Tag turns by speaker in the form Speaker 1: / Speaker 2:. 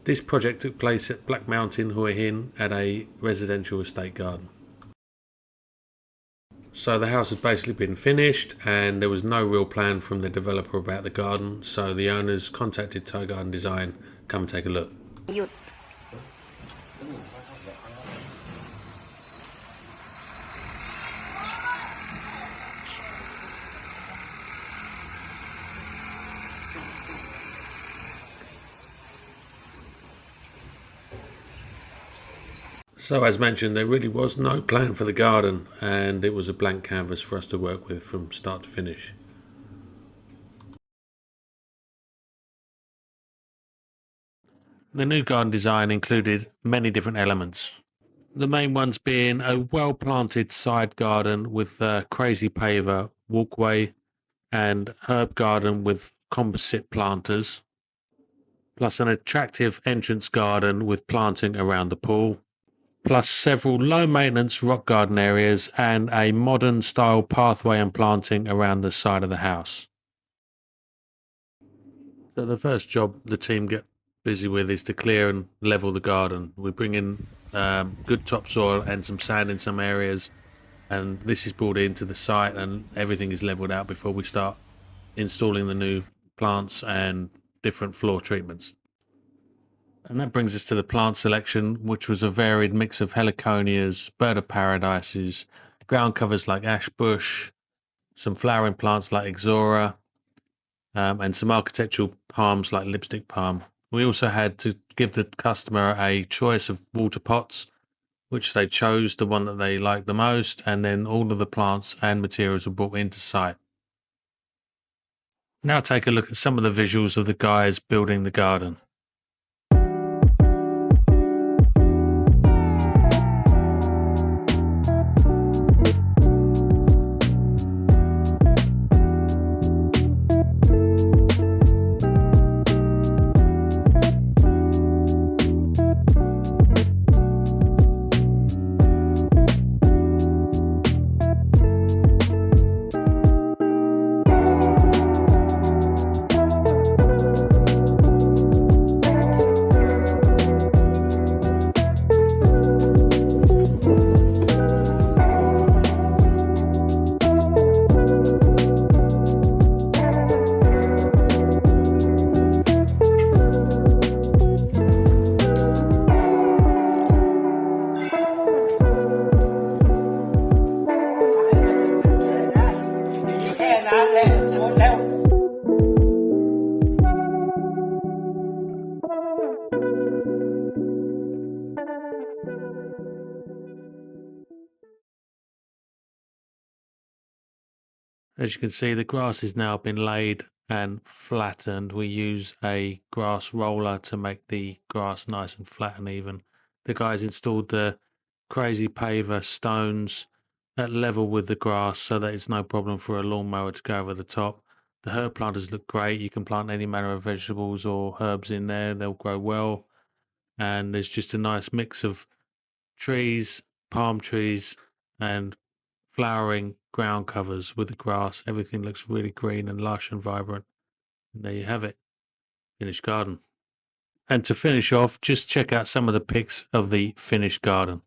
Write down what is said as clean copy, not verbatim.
Speaker 1: This project took place at Black Mountain, Hue Hin, at a residential estate garden. So the house had basically been finished and there was no real plan from the developer about the garden, so the owners contacted Thai Garden Design, come and take a look. So as mentioned, there really was no plan for the garden and it was a blank canvas for us to work with from start to finish. The new garden design included many different elements. The main ones being a well-planted side garden with a crazy paver walkway and herb garden with composite planters, plus an attractive entrance garden with planting around the pool, plus several low-maintenance rock garden areas and a modern-style pathway and planting around the side of the house. So the first job the team get busy with is to clear and level the garden. We bring in good topsoil and some sand in some areas, and this is brought into the site and everything is leveled out before we start installing the new plants and different floor treatments. And that brings us to the plant selection, which was a varied mix of heliconias, bird of paradises, ground covers like ash bush, some flowering plants like ixora, and some architectural palms like lipstick palm. We also had to give the customer a choice of water pots, which they chose the one that they liked the most, and then all of the plants and materials were brought into site. Now take a look at some of the visuals of the guys building the garden. As you can see, the grass has now been laid and flattened. We use a grass roller to make the grass nice and flat and even. The guys installed the crazy paver stones at level with the grass so that it's no problem for a lawnmower to go over the top. The herb planters look great. You can plant any manner of vegetables or herbs in there. They'll grow well. And there's just a nice mix of trees, palm trees, and flowering ground covers with the grass. Everything looks really green and lush and vibrant. And there you have it, finished garden. And to finish off, just check out some of the pics of the finished garden.